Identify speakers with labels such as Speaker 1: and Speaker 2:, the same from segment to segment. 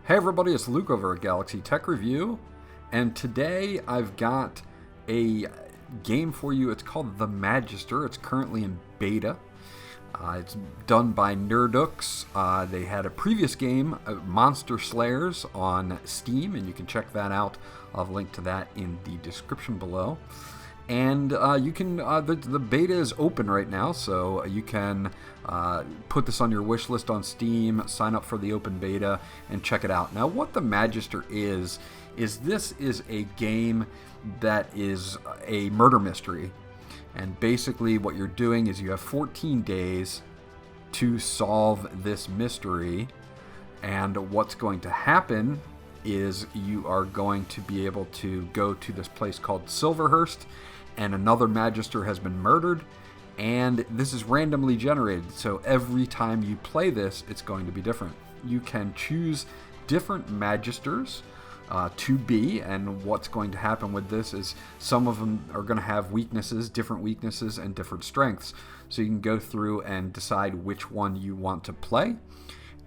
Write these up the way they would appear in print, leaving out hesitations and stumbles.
Speaker 1: Hey everybody, it's Luke over at Galaxy Tech Review, and today I've got a game for you. It's called the Magister. It's currently in beta. It's done by Nerdux. They had a previous game, Monster Slayers, on Steam, and you can check that out. I'll have a link to that in the description below. And you can the beta is open right now, so you can put this on your wish list on Steam, sign up for the open beta, and check it out. Now, what the Magister is this is a game that is a murder mystery. And basically what you're doing is you have 14 days to solve this mystery. And what's going to happen is you are going to be able to go to this place called Silverhurst, and another Magister has been murdered, and this is randomly generated. So every time you play this, it's going to be different. You can choose different Magisters to be, and what's going to happen with this is some of them are going to have weaknesses, different weaknesses, and different strengths. So you can go through and decide which one you want to play.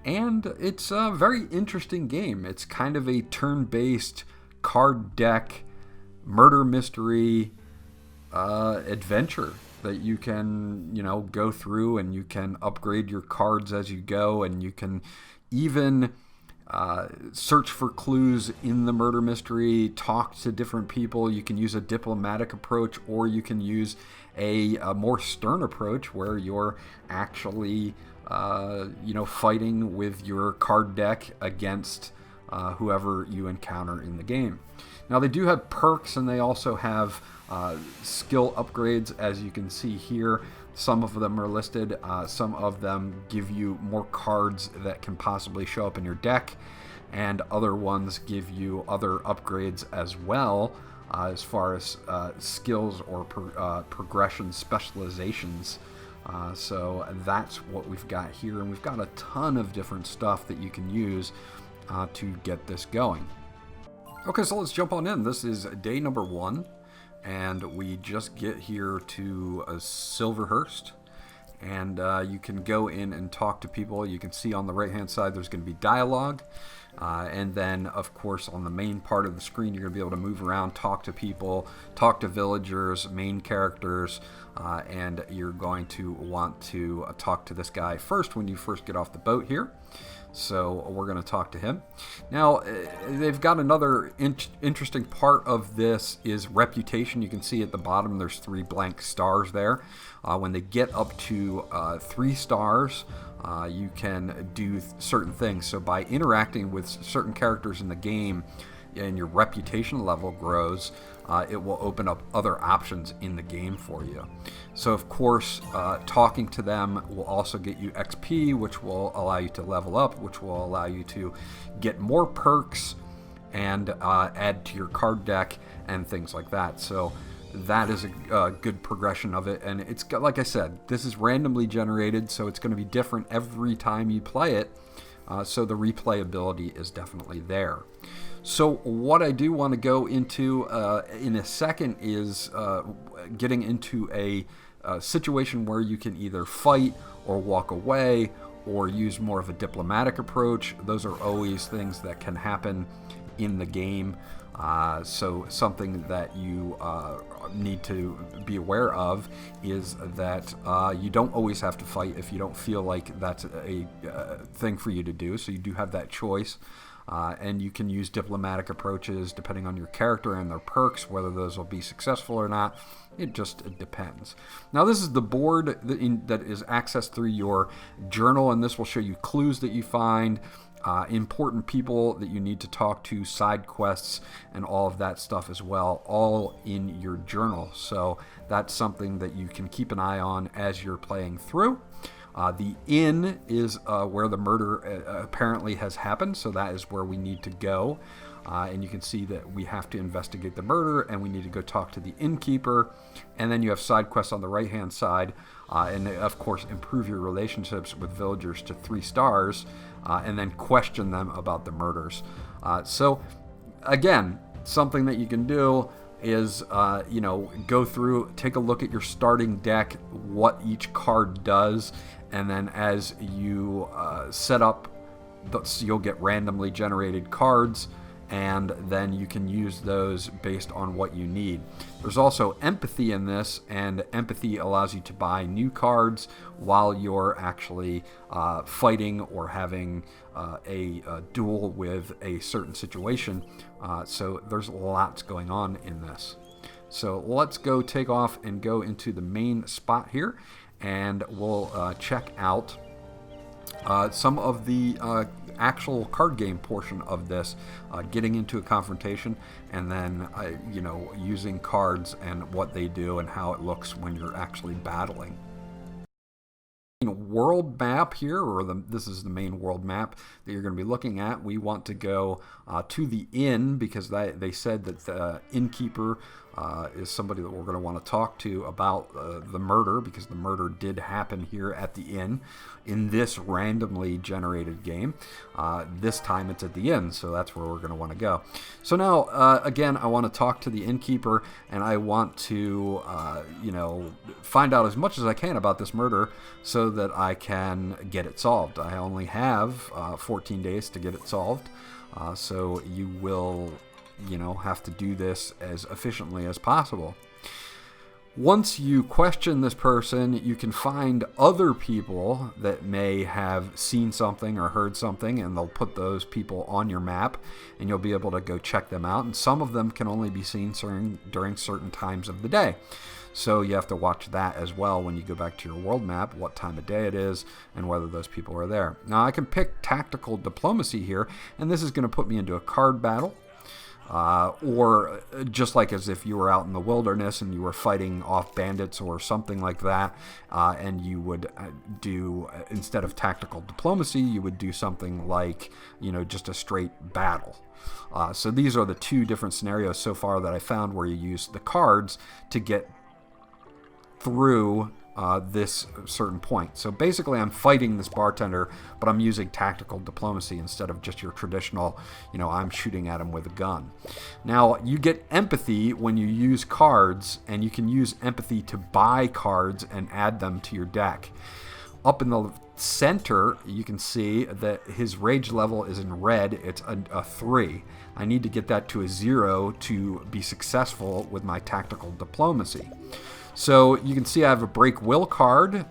Speaker 1: And it's a very interesting game. It's kind of a turn-based card deck murder mystery adventure that you can, go through, and you can upgrade your cards as you go, and you can even search for clues in the murder mystery, talk to different people. You can use a diplomatic approach, or you can use a more stern approach where you're actually fighting with your card deck against whoever you encounter in the game. Now, they do have perks, and they also have skill upgrades, as you can see here. Some of them are listed. Some of them give you more cards that can possibly show up in your deck, and other ones give you other upgrades as well, as far as skills or progression specializations. So that's what we've got here, and we've got a ton of different stuff that you can use to get this going. Okay, so let's jump on in. This is day number 1, and we just get here to Silverhurst, and you can go in and talk to people. You can see on the right hand side there's going to be dialogue, and then of course on the main part of the screen you're going to be able to move around, talk to people, talk to villagers, main characters, and you're going to want to talk to this guy first when you first get off the boat here. So we're going to talk to him. Now, they've got another interesting part of this is reputation. You can see at the bottom there's 3 blank stars there. When they get up to 3 stars, you can do certain things. So by interacting with certain characters in the game and your reputation level grows, it will open up other options in the game for you. So of course, talking to them will also get you XP, which will allow you to level up, which will allow you to get more perks and add to your card deck and things like that. So that is a good progression of it, and it's got, like I said, this is randomly generated, so it's going to be different every time you play it. So the replayability is definitely there. So what I do want to go into in a second is getting into a situation where you can either fight or walk away or use more of a diplomatic approach. Those are always things that can happen in the game. So something that you need to be aware of is that you don't always have to fight if you don't feel like that's a thing for you to do. So you do have that choice. And you can use diplomatic approaches depending on your character and their perks, whether those will be successful or not. It just depends. Now, this is the board that is accessed through your journal, and this will show you clues that you find, important people that you need to talk to, side quests, and all of that stuff as well, all in your journal. So that's something that you can keep an eye on as you're playing through. The inn is where the murder apparently has happened, so that is where we need to go. And you can see that we have to investigate the murder, and we need to go talk to the innkeeper. And then you have side quests on the right-hand side, and of course improve your relationships with villagers to 3 stars, and then question them about the murders. So again, something that you can do is go through, take a look at your starting deck, what each card does, and then as you set up you'll get randomly generated cards, and then you can use those based on what you need. There's also empathy in this, and empathy allows you to buy new cards while you're actually fighting or having a duel with a certain situation. So there's lots going on in this. So let's go take off and go into the main spot here, and we'll check out some of the actual card game portion of this, getting into a confrontation, and then using cards and what they do and how it looks when you're actually battling. World map here, or this is the main world map that you're going to be looking at. We want to go to the inn because they said that the innkeeper is somebody that we're going to want to talk to about the murder, because the murder did happen here at the inn in this randomly generated game. This time it's at the inn, so that's where we're going to want to go. So now, again, I want to talk to the innkeeper, and I want to, find out as much as I can about this murder so that I can get it solved. I only have 14 days to get it solved, so you will have to do this as efficiently as possible. Once you question this person, you can find other people that may have seen something or heard something, and they'll put those people on your map, and you'll be able to go check them out. And some of them can only be seen during certain times of the day. So you have to watch that as well when you go back to your world map, what time of day it is, and whether those people are there. Now I can pick tactical diplomacy here, and this is going to put me into a card battle. Or just like as if you were out in the wilderness and you were fighting off bandits or something like that, and you would do, instead of tactical diplomacy, you would do something like, just a straight battle. So these are the two different scenarios so far that I found where you use the cards to get through this certain point. So basically I'm fighting this bartender, but I'm using tactical diplomacy instead of just your traditional, I'm shooting at him with a gun. Now you get empathy when you use cards, and you can use empathy to buy cards and add them to your deck. Up in the center, you can see that his rage level is in red. It's a 3. I need to get that to a 0 to be successful with my tactical diplomacy. So you can see I have a break will card,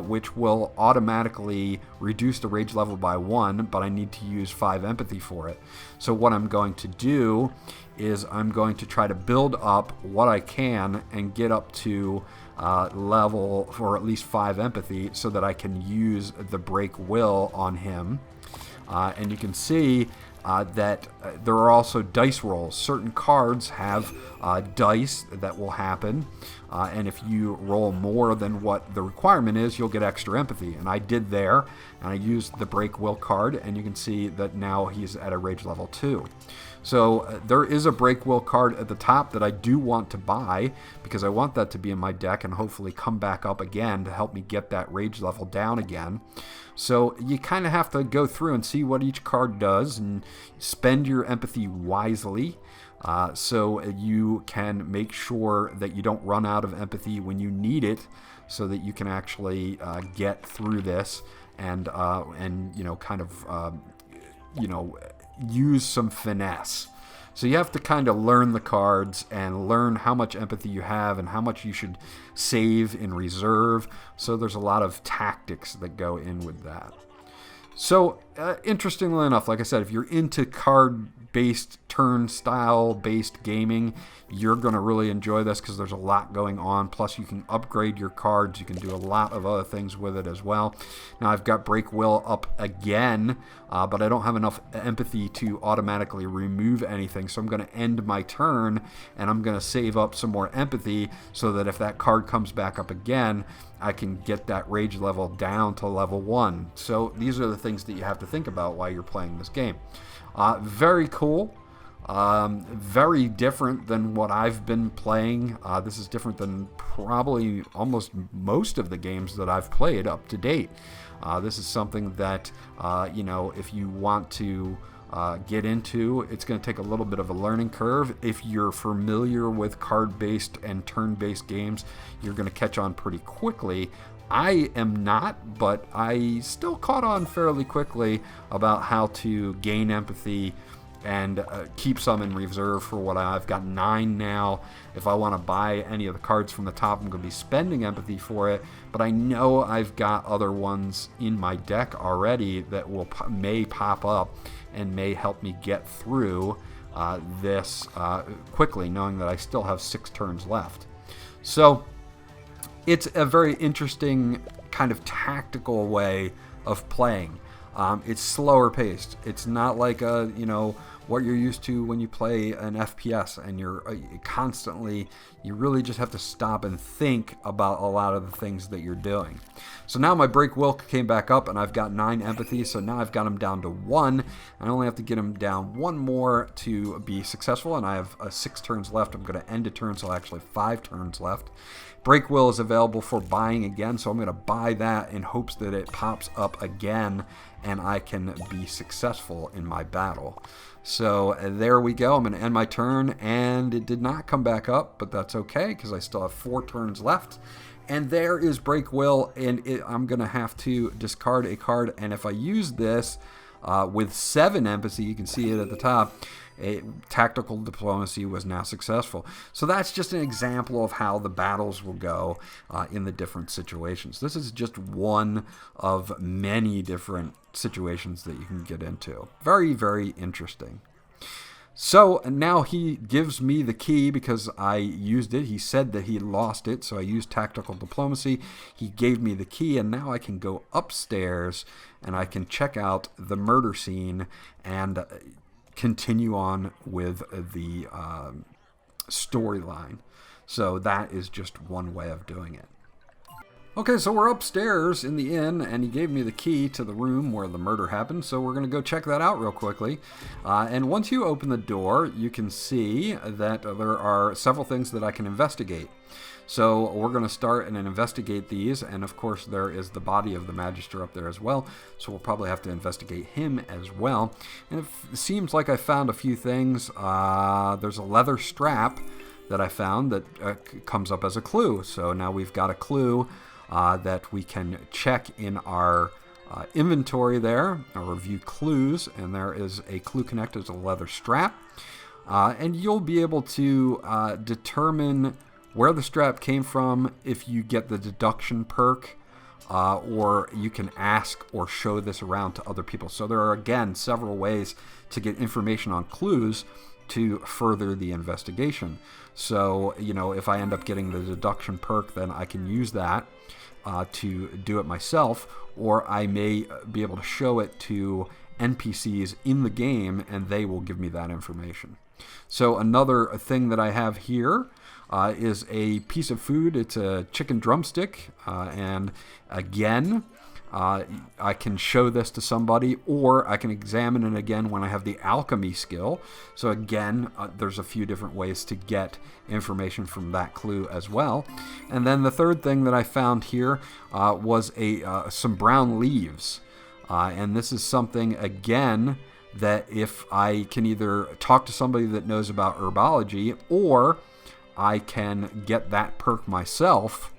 Speaker 1: which will automatically reduce the rage level by 1, but I need to use 5 empathy for it. So what I'm going to do is I'm going to try to build up what I can and get up to level for at least 5 empathy so that I can use the break will on him. And you can see that there are also dice rolls. Certain cards have dice that will happen, and if you roll more than what the requirement is, you'll get extra empathy. And I did there, and I used the break will card, and you can see that now he's at a rage level 2. So there is a break will card at the top that I do want to buy, because I want that to be in my deck and hopefully come back up again to help me get that rage level down again. So you kind of have to go through and see what each card does and spend your empathy wisely, so you can make sure that you don't run out of empathy when you need it, so that you can actually get through this and use some finesse. So you have to kind of learn the cards and learn how much empathy you have and how much you should save in reserve. So there's a lot of tactics that go in with that. So interestingly enough, like I said, if you're into card-based, turn-style-based gaming, you're going to really enjoy this because there's a lot going on. Plus, you can upgrade your cards. You can do a lot of other things with it as well. Now, I've got Break Will up again, but I don't have enough empathy to automatically remove anything. So I'm going to end my turn, and I'm going to save up some more empathy so that if that card comes back up again, I can get that rage level down to level 1. So these are the things that you have to think about while you're playing this game. Very cool. Very different than what I've been playing. This is different than probably almost most of the games that I've played up to date. This is something that, if you want to get into, it's going to take a little bit of a learning curve. If you're familiar with card-based and turn-based games, you're going to catch on pretty quickly. I am not, but I still caught on fairly quickly about how to gain empathy and keep some in reserve for what I've got 9 now. If I want to buy any of the cards from the top, I'm going to be spending empathy for it, but I know I've got other ones in my deck already that may pop up and may help me get through this quickly, knowing that I still have 6 turns left. So it's a very interesting kind of tactical way of playing. It's slower paced. It's not like what you're used to when you play an FPS and you're constantly, you really just have to stop and think about a lot of the things that you're doing. So now my break will came back up and I've got 9 empathy, so now I've got him down to 1. I only have to get him down 1 more to be successful, and I have 6 turns left. I'm going to end a turn, so actually 5 turns left. Break will is available for buying again, so I'm going to buy that in hopes that it pops up again and I can be successful in my battle. So there we go. I'm going to end my turn, and it did not come back up, but that's okay because I still have 4 turns left. And there is Break Will, and I'm going to have to discard a card, and if I use this with 7 empathy, you can see it at the top, tactical diplomacy was now successful. So that's just an example of how the battles will go in the different situations. This is just one of many different situations that you can get into. Very, very interesting. So now he gives me the key because I used it. He said that he lost it, so I used tactical diplomacy. He gave me the key, and now I can go upstairs and I can check out the murder scene and continue on with the storyline. So that is just one way of doing it. Okay, so we're upstairs in the inn, and he gave me the key to the room where the murder happened, so we're going to go check that out real quickly. And once you open the door, you can see that there are several things that I can investigate. So we're going to start and investigate these, and of course there is the body of the Magister up there as well, so we'll probably have to investigate him as well. And it seems like I found a few things. There's a leather strap that I found that comes up as a clue, so now we've got a clue that we can check in our inventory there, or review clues, and there is a clue connected to the leather strap. And you'll be able to determine where the strap came from if you get the deduction perk, or you can ask or show this around to other people. So there are, again, several ways to get information on clues to further the investigation. So, if I end up getting the deduction perk, then I can use that to do it myself, or I may be able to show it to NPCs in the game, and they will give me that information. So another thing that I have here is a piece of food. It's a chicken drumstick, and again, I can show this to somebody, or I can examine it again when I have the alchemy skill. So again, there's a few different ways to get information from that clue as well. And then the third thing that I found here was some brown leaves. And this is something, again, that if I can either talk to somebody that knows about herbology, or I can get that perk myself,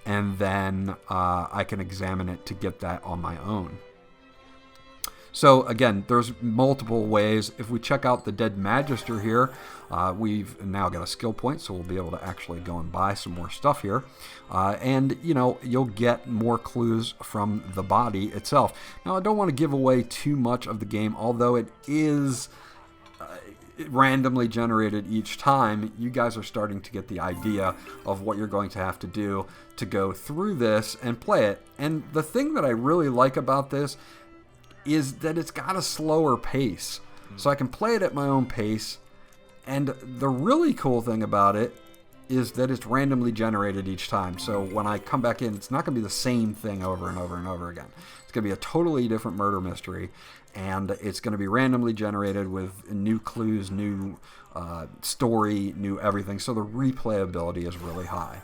Speaker 1: and then I can examine it to get that on my own. So again, there's multiple ways. If we check out the dead Magister here, we've now got a skill point, so we'll be able to actually go and buy some more stuff here. And, you'll get more clues from the body itself. Now, I don't want to give away too much of the game, although it is randomly generated each time. You guys are starting to get the idea of what you're going to have to do to go through this and play it. And the thing that I really like about this is that it's got a slower pace. So I can play it at my own pace. And the really cool thing about it is that it's randomly generated each time. So when I come back in, it's not going to be the same thing over and over and over again. It's going to be a totally different murder mystery. And it's going to be randomly generated with new clues, new story, new everything. So the replayability is really high.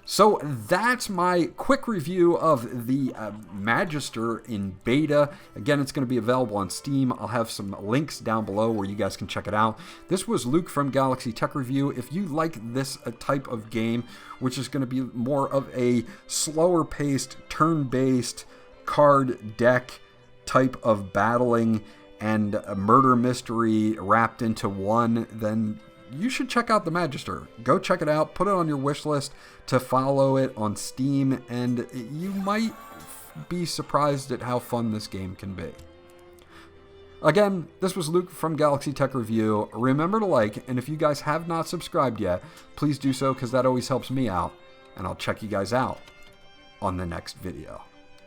Speaker 1: So that's my quick review of the Magister in beta. Again, it's going to be available on Steam. I'll have some links down below where you guys can check it out. This was Luke from Galaxy Tech Review. If you like this type of game, which is going to be more of a slower paced, turn-based card deck type of battling and a murder mystery wrapped into one, then you should check out the Magister. Go check it out. Put it on your wish list to follow it on Steam, and you might be surprised at how fun this game can be. Again, this was Luke from Galaxy Tech Review. Remember to like, and if you guys have not subscribed yet, please do so because that always helps me out. And I'll check you guys out on the next video.